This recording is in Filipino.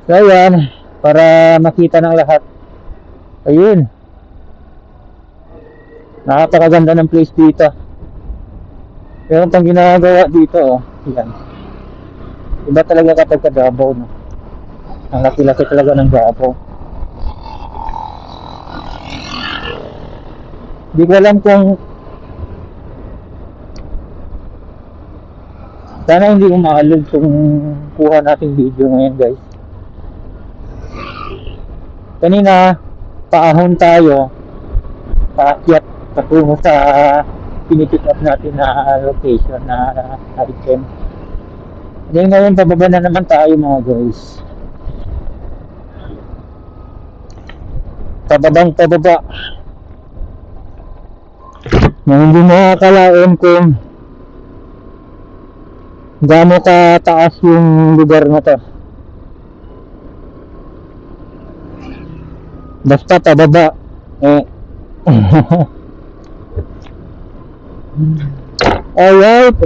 So ayan, para makita ng lahat. Ayun, napakaganda ng place dito. Meron pang ginagawa dito, oh. Yan. Iba talaga kapag ka Davao, no? Ang laki-laki talaga ng Davao. Di ko alam kung sana hindi umahalog kung kuha nating video ngayon, guys. Kanina, paahon tayo, paakyat patungo sa pinipick up natin na location na item. Then ngayon, pababa na naman tayo, mga guys. Pababang pababa. Na hindi makakalain kung gaano kataas yung lugar na to. Basta pababa. Alright.